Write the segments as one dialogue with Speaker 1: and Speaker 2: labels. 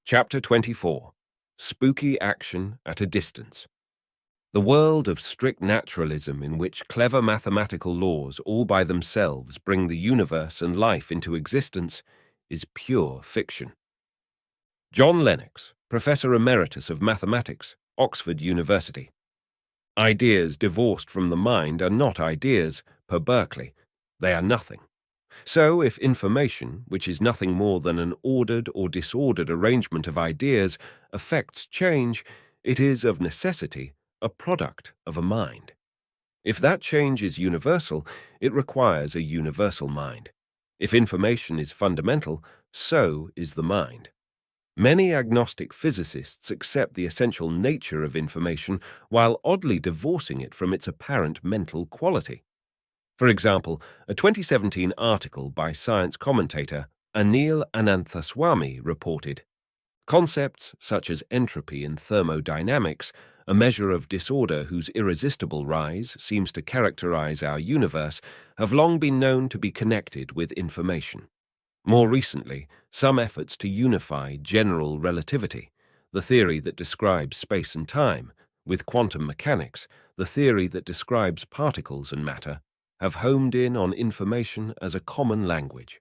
Speaker 1: Chapter 24. Spooky Action at a Distance. The world of strict naturalism in which clever mathematical laws all by themselves bring the universe and life into existence is pure fiction. John Lennox, Professor Emeritus of Mathematics, Oxford University. Ideas divorced from the mind are not ideas, per Berkeley. They are nothing. So, if information, which is nothing more than an ordered or disordered arrangement of ideas, affects change, it is, of necessity, a product of a mind. If that change is universal, it requires a universal mind. If information is fundamental, so is the mind. Many agnostic physicists accept the essential nature of information while oddly divorcing it from its apparent mental quality. For example, a 2017 article by science commentator Anil Ananthaswamy reported, "Concepts such as entropy in thermodynamics, a measure of disorder whose irresistible rise seems to characterize our universe, have long been known to be connected with information. More recently, some efforts to unify general relativity, the theory that describes space and time, with quantum mechanics, the theory that describes particles and matter, have homed in on information as a common language.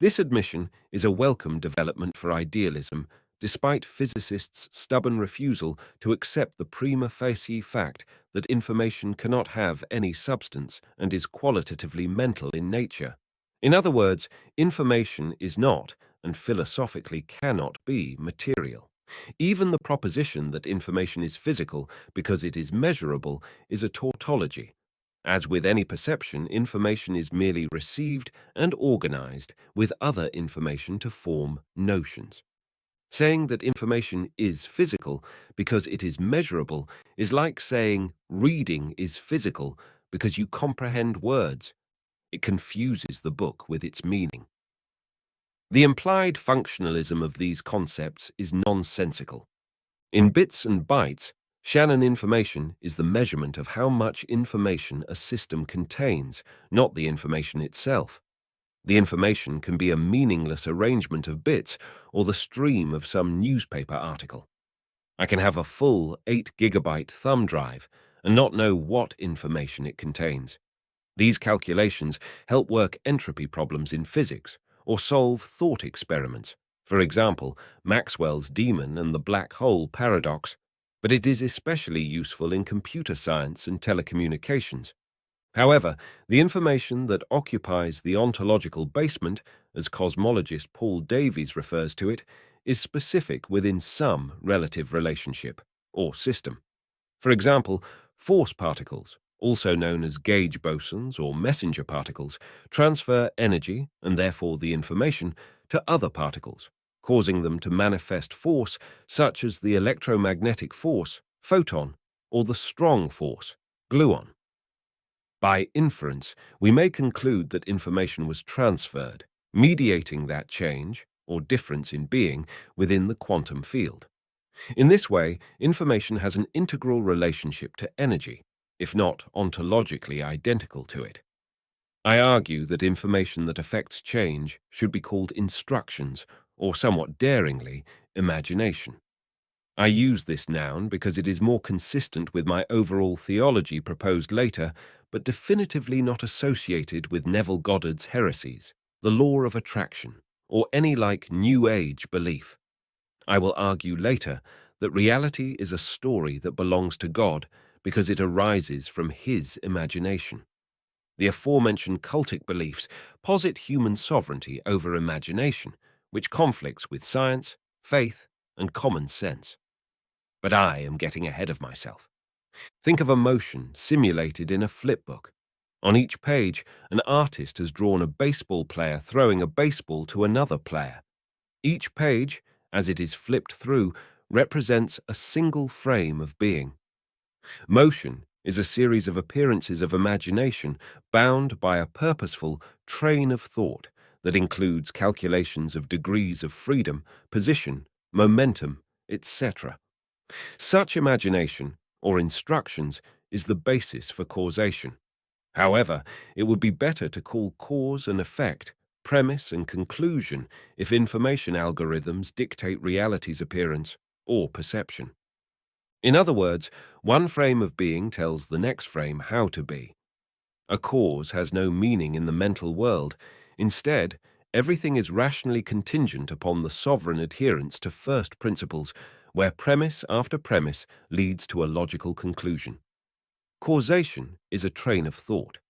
Speaker 1: This admission is a welcome development for idealism, despite physicists' stubborn refusal to accept the prima facie fact that information cannot have any substance and is qualitatively mental in nature. In other words, information is not, and philosophically cannot be, material. Even the proposition that information is physical because it is measurable is a tautology. As with any perception, information is merely received and organized with other information to form notions. Saying that information is physical because it is measurable is like saying reading is physical because you comprehend words. It confuses the book with its meaning. The implied functionalism of these concepts is nonsensical. In bits and bytes, Shannon information is the measurement of how much information a system contains, not the information itself. The information can be a meaningless arrangement of bits or the stream of some newspaper article. I can have a full 8-gigabyte thumb drive and not know what information it contains. These calculations help work entropy problems in physics or solve thought experiments, for example, Maxwell's demon and the black hole paradox, but it is especially useful in computer science and telecommunications. However, the information that occupies the ontological basement, as cosmologist Paul Davies refers to it, is specific within some relative relationship, or system. For example, force particles, also known as gauge bosons or messenger particles, transfer energy, and therefore the information, to other particles, causing them to manifest force such as the electromagnetic force, photon, or the strong force, gluon. By inference, we may conclude that information was transferred, mediating that change, or difference in being, within the quantum field. In this way, information has an integral relationship to energy, if not ontologically identical to it. I argue that information that affects change should be called instructions, or somewhat daringly, imagination. I use this noun because it is more consistent with my overall theology proposed later, but definitively not associated with Neville Goddard's heresies, the law of attraction, or any like New Age belief. I will argue later that reality is a story that belongs to God because it arises from His imagination. The aforementioned cultic beliefs posit human sovereignty over imagination, which conflicts with science, faith, and common sense. But I am getting ahead of myself. Think of emotion simulated in a flipbook. On each page, an artist has drawn a baseball player throwing a baseball to another player. Each page, as it is flipped through, represents a single frame of being. Motion is a series of appearances of imagination bound by a purposeful train of thought that includes calculations of degrees of freedom, position, momentum, etc. Such imagination, or instructions, is the basis for causation. However, it would be better to call cause and effect premise and conclusion if information algorithms dictate reality's appearance or perception. In other words, one frame of being tells the next frame how to be. A cause has no meaning in the mental world. Instead, everything is rationally contingent upon the sovereign adherence to first principles, where premise after premise leads to a logical conclusion. Causation is a train of thought.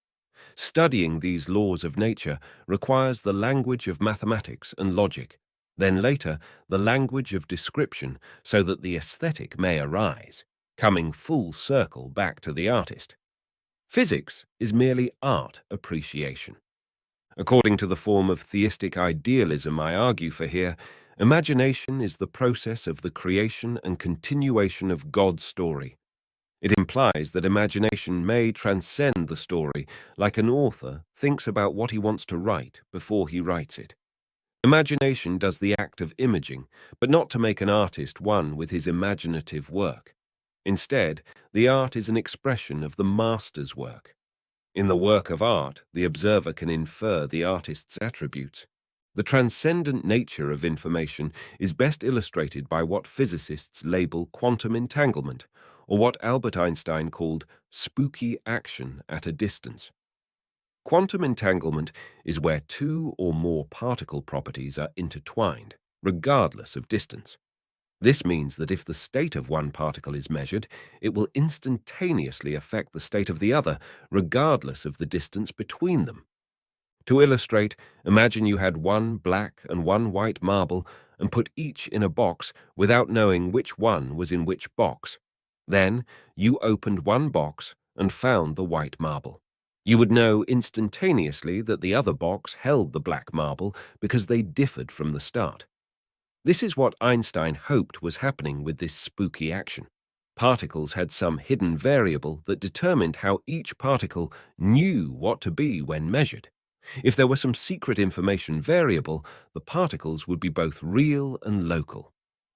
Speaker 1: Studying these laws of nature requires the language of mathematics and logic, then later the language of description so that the aesthetic may arise, coming full circle back to the artist. Physics is merely art appreciation. According to the form of theistic idealism I argue for here, imagination is the process of the creation and continuation of God's story. It implies that imagination may transcend the story, like an author thinks about what he wants to write before he writes it. Imagination does the act of imaging, but not to make an artist one with his imaginative work. Instead, the art is an expression of the master's work. In the work of art, the observer can infer the artist's attributes. The transcendent nature of information is best illustrated by what physicists label quantum entanglement, or what Albert Einstein called spooky action at a distance. Quantum entanglement is where two or more particle properties are intertwined, regardless of distance. This means that if the state of one particle is measured, it will instantaneously affect the state of the other, regardless of the distance between them. To illustrate, imagine you had one black and one white marble and put each in a box without knowing which one was in which box. Then, you opened one box and found the white marble. You would know instantaneously that the other box held the black marble because they differed from the start. This is what Einstein hoped was happening with this spooky action. Particles had some hidden variable that determined how each particle knew what to be when measured. If there were some secret information variable, the particles would be both real and local.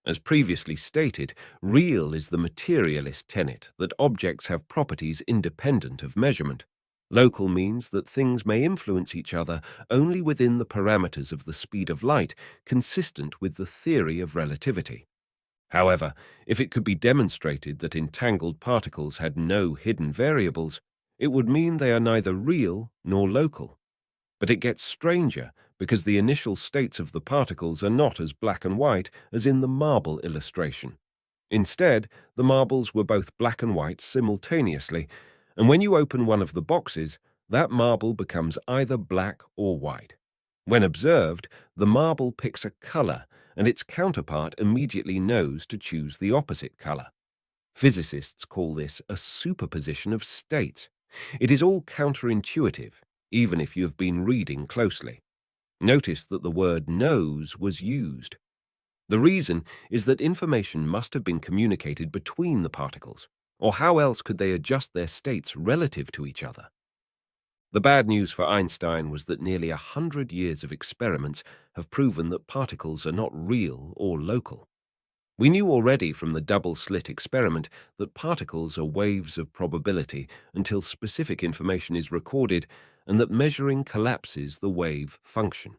Speaker 1: As previously stated, real is the materialist tenet that objects have properties independent of measurement. Local means that things may influence each other only within the parameters of the speed of light, consistent with the theory of relativity. However, if it could be demonstrated that entangled particles had no hidden variables, it would mean they are neither real nor local. But it gets stranger because the initial states of the particles are not as black and white as in the marble illustration. Instead, the marbles were both black and white simultaneously, and when you open one of the boxes, that marble becomes either black or white. When observed, the marble picks a color, and its counterpart immediately knows to choose the opposite color. Physicists call this a superposition of states. It is all counterintuitive, even if you have been reading closely. Notice that the word knows was used. The reason is that information must have been communicated between the particles, or how else could they adjust their states relative to each other? The bad news for Einstein was that nearly 100 years of experiments have proven that particles are not real or local. We knew already from the double-slit experiment that particles are waves of probability until specific information is recorded, and that measuring collapses the wave function.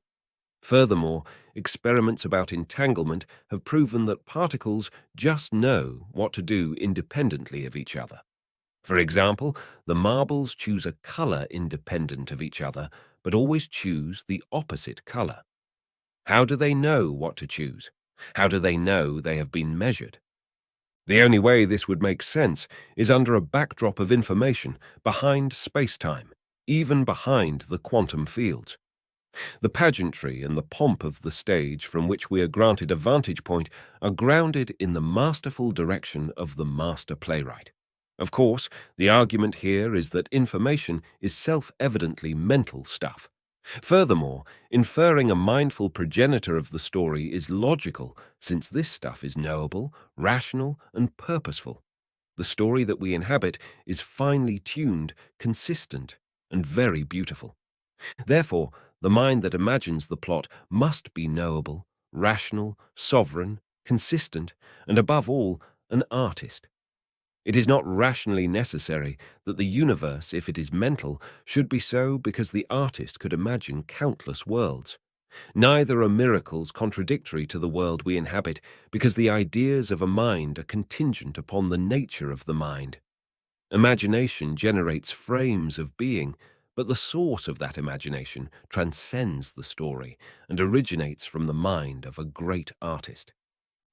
Speaker 1: Furthermore, experiments about entanglement have proven that particles just know what to do independently of each other. For example, the marbles choose a color independent of each other, but always choose the opposite color. How do they know what to choose? How do they know they have been measured? The only way this would make sense is under a backdrop of information, behind space-time, even behind the quantum fields. The pageantry and the pomp of the stage from which we are granted a vantage point are grounded in the masterful direction of the master playwright. Of course, the argument here is that information is self-evidently mental stuff. Furthermore, inferring a mindful progenitor of the story is logical, since this stuff is knowable, rational, and purposeful. The story that we inhabit is finely tuned, consistent, and very beautiful. Therefore, the mind that imagines the plot must be knowable, rational, sovereign, consistent, and above all, an artist. It is not rationally necessary that the universe, if it is mental, should be so because the artist could imagine countless worlds. Neither are miracles contradictory to the world we inhabit, because the ideas of a mind are contingent upon the nature of the mind. Imagination generates frames of being, but the source of that imagination transcends the story and originates from the mind of a great artist.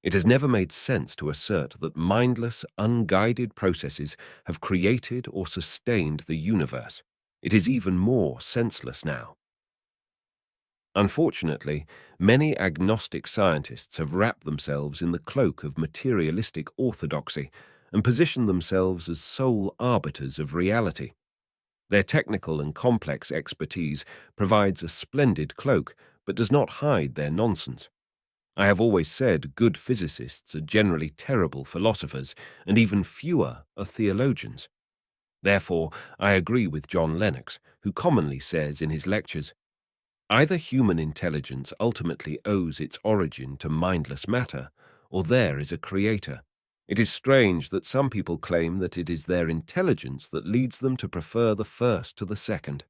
Speaker 1: It has never made sense to assert that mindless, unguided processes have created or sustained the universe. It is even more senseless now. Unfortunately, many agnostic scientists have wrapped themselves in the cloak of materialistic orthodoxy and positioned themselves as sole arbiters of reality. Their technical and complex expertise provides a splendid cloak, but does not hide their nonsense. I have always said good physicists are generally terrible philosophers, and even fewer are theologians. Therefore, I agree with John Lennox, who commonly says in his lectures, either human intelligence ultimately owes its origin to mindless matter, or there is a creator. It is strange that some people claim that it is their intelligence that leads them to prefer the first to the second.